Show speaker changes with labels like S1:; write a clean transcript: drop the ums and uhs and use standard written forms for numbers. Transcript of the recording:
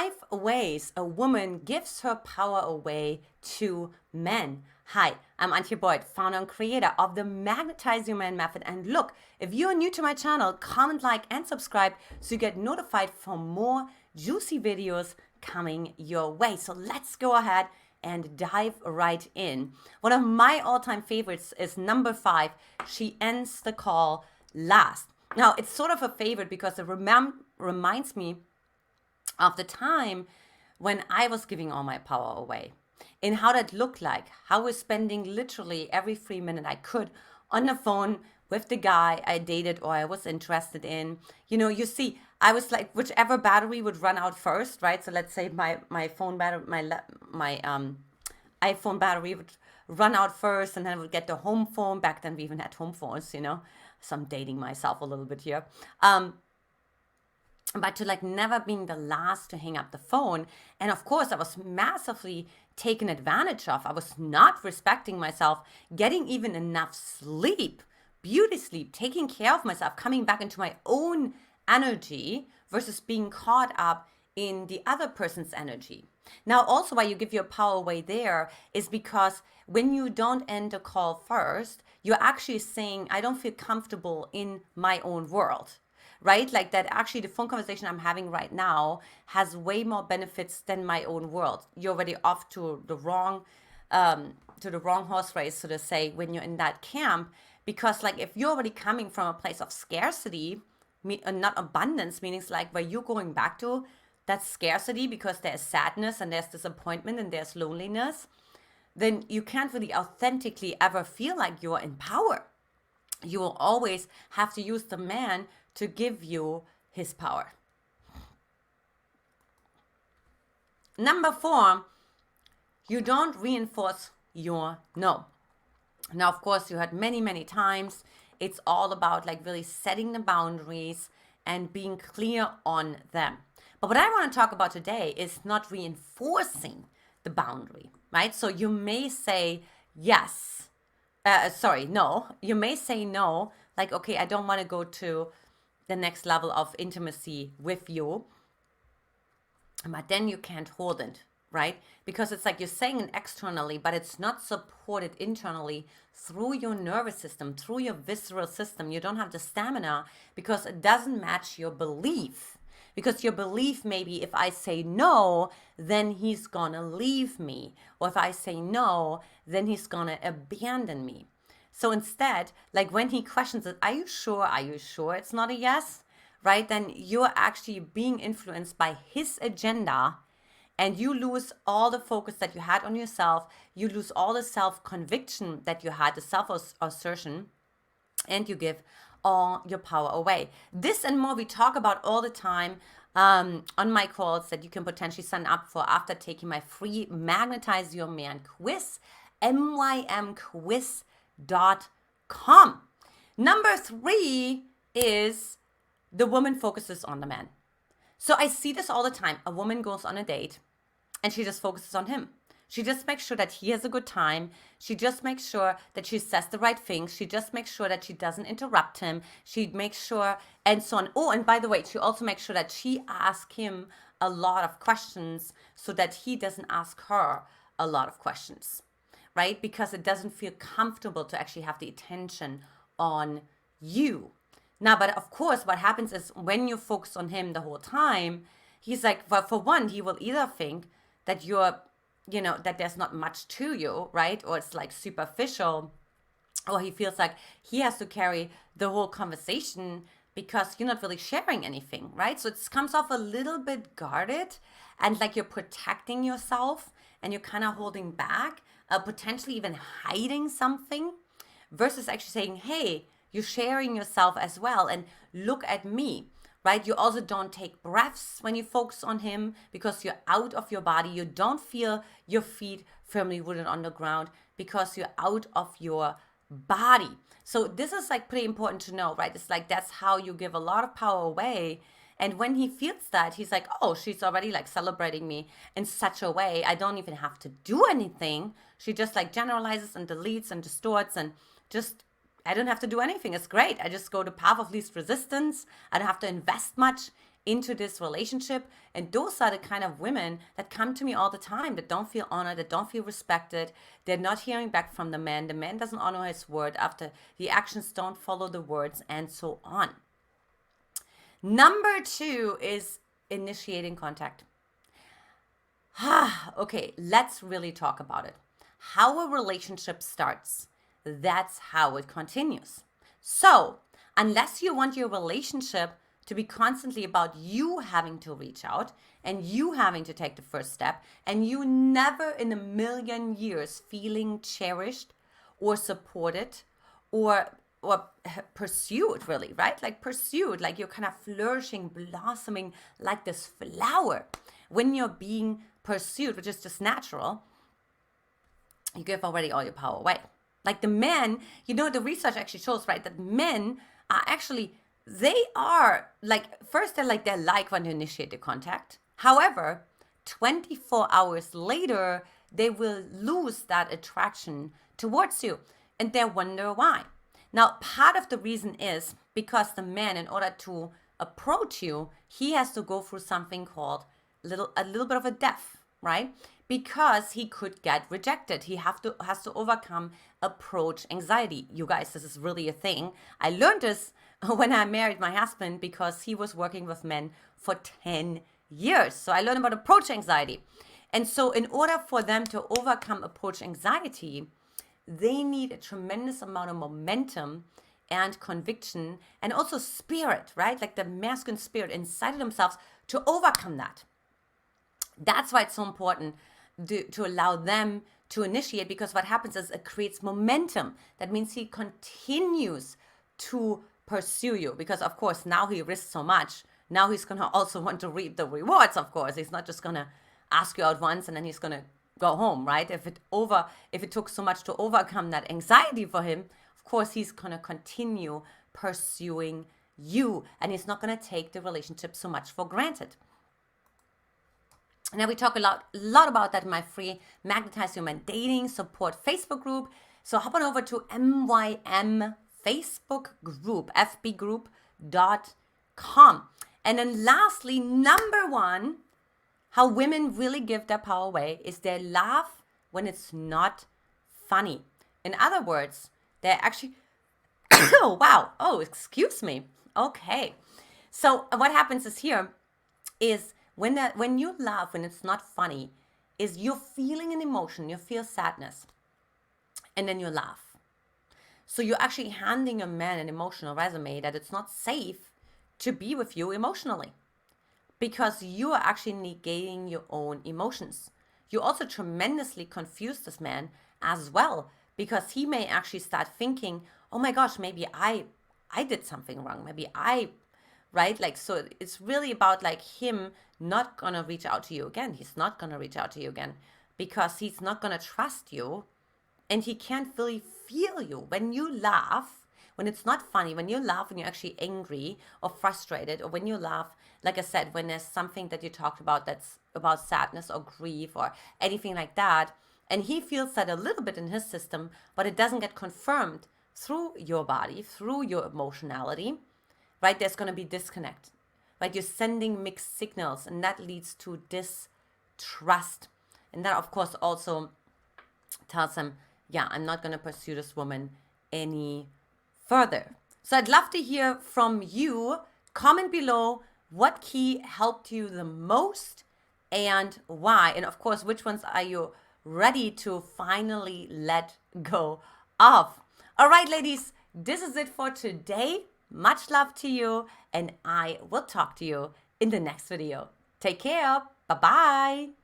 S1: 5 ways a woman gives her power away to men. Hi, I'm Antia, founder and creator of the Magnetize Your Man Method. And look, if you're new to my channel, comment, like, and subscribe so you get notified for more juicy videos coming your way. So let's go ahead and dive right in. One of my all-time favorites is number 5. She ends the call last. Now, it's sort of a favorite because it reminds me of the time when I was giving all my power away and how that looked like, how I was spending literally every free minute I could on the phone with the guy I dated or I was interested in. You see, I was like, whichever battery would run out first, right? So let's say my phone battery, my iPhone battery would run out first, and then I would get the home phone. Back then we even had home phones, so I'm dating myself a little bit here. But to never being the last to hang up the phone. And of course, I was massively taken advantage of. I was not respecting myself, getting even enough sleep, beauty sleep, taking care of myself, coming back into my own energy versus being caught up in the other person's energy. Now, also why you give your power away there is because when you don't end a call first, you're actually saying, I don't feel comfortable in my own world. Right? Like that actually the phone conversation I'm having right now has way more benefits than my own world. You're already off to the wrong horse race, so to say, when you're in that camp. Because if you're already coming from a place of scarcity, not abundance, meaning where you're going back to that scarcity because there's sadness and there's disappointment and there's loneliness, then you can't really authentically ever feel like you're in power. You will always have to use the man to give you his power. Number 4, you don't reinforce your no. Now, of course, you heard many, many times, it's all about really setting the boundaries and being clear on them. But what I want to talk about today is not reinforcing the boundary, right? So you may say yes. No. You may say no, okay, I don't want to go to the next level of intimacy with you, but then you can't hold it, right? Because it's you're saying it externally, but it's not supported internally through your nervous system, through your visceral system. You don't have the stamina because it doesn't match your belief. Because your belief may be, if I say no, then he's gonna leave me. Or if I say no, then he's gonna abandon me. So instead, when he questions it, are you sure? Are you sure it's not a yes? Right? Then you're actually being influenced by his agenda, and you lose all the focus that you had on yourself. You lose all the self-conviction that you had, the self-assertion, and you give all your power away. This and more we talk about all the time on my calls that you can potentially sign up for after taking my free Magnetize Your Man quiz, mymquiz.com. Number 3 is the woman focuses on the man. So I see this all the time. A woman goes on a date and she just focuses on him. She just makes sure that he has a good time. She just makes sure that she says the right things. She just makes sure that she doesn't interrupt him. She makes sure, and so on. Oh, and by the way, she also makes sure that she asks him a lot of questions so that he doesn't ask her a lot of questions, right? Because it doesn't feel comfortable to actually have the attention on you. Now, but of course, what happens is when you focus on him the whole time, he's well, for one, he will either think that you're, that there's not much to you, right? Or it's superficial, or he feels like he has to carry the whole conversation because you're not really sharing anything, right? So it comes off a little bit guarded and you're protecting yourself and you're kind of holding back, potentially even hiding something versus actually saying, hey, you're sharing yourself as well and look at me. Right? You also don't take breaths when you focus on him because you're out of your body. You don't feel your feet firmly rooted on the ground because you're out of your body. So this is pretty important to know, right? It's that's how you give a lot of power away. And when he feels that, he's oh, she's already celebrating me in such a way. I don't even have to do anything. She just generalizes and deletes and distorts and just I don't have to do anything. It's great. I just go to path of least resistance. I don't have to invest much into this relationship. And those are the kind of women that come to me all the time, that don't feel honored, that don't feel respected. They're not hearing back from the man. The man doesn't honor his word after the actions don't follow the words, and so on. Number 2 is initiating contact. Okay, let's really talk about it. How a relationship starts, that's how it continues. So, unless you want your relationship to be constantly about you having to reach out and you having to take the first step, and you never in a million years feeling cherished or supported or pursued, really, right? Like pursued, like you're kind of flourishing, blossoming like this flower. When you're being pursued, which is just natural, you give already all your power away. Like the men, the research actually shows, right, that men are actually, they are like, first they're like when you initiate the contact. However, 24 hours later, they will lose that attraction towards you, and they wonder why. Now, part of the reason is because the man, in order to approach you, he has to go through something called a little bit of a death, right? Because he could get rejected. He has to overcome approach anxiety. You guys, this is really a thing. I learned this when I married my husband because he was working with men for 10 years. So I learned about approach anxiety. And so in order for them to overcome approach anxiety, they need a tremendous amount of momentum and conviction and also spirit, right? Like the masculine spirit inside of themselves to overcome that. That's why it's so important to allow them to initiate, because what happens is it creates momentum. That means he continues to pursue you because, of course, now he risks so much. Now he's going to also want to reap the rewards, of course. He's not just going to ask you out once and then he's going to go home, right? If it took so much to overcome that anxiety for him, of course, he's going to continue pursuing you, and he's not going to take the relationship so much for granted. Now, we talk a lot about that in my free Magnetize Your Man Dating Support Facebook group. So hop on over to MYM Facebook group, fbgroup.com. And then lastly, number 1, how women really give their power away is they laugh when it's not funny. In other words, they're actually, oh, wow. Oh, excuse me. Okay. So what happens is when you laugh, when it's not funny, is you're feeling an emotion, you feel sadness, and then you laugh. So you're actually handing a man an emotional resume that it's not safe to be with you emotionally, because you are actually negating your own emotions. You also tremendously confuse this man as well, because he may actually start thinking, oh my gosh, maybe I did something wrong. Maybe right? Like, so it's really about like him not going to reach out to you again. He's not going to reach out to you again because he's not going to trust you, and he can't really feel you. When you laugh, when it's not funny, when you laugh, when you're actually angry or frustrated, or when you laugh, like I said, when there's something that you talked about that's about sadness or grief or anything like that, and he feels that a little bit in his system, but it doesn't get confirmed through your body, through your emotionality, right? There's going to be disconnect, right? You're sending mixed signals, and that leads to distrust. And that, of course, also tells him, yeah, I'm not going to pursue this woman any further. So I'd love to hear from you. Comment below what key helped you the most and why. And of course, which ones are you ready to finally let go of? All right, ladies, this is it for today. Much love to you, and I will talk to you in the next video. Take care. Bye-bye.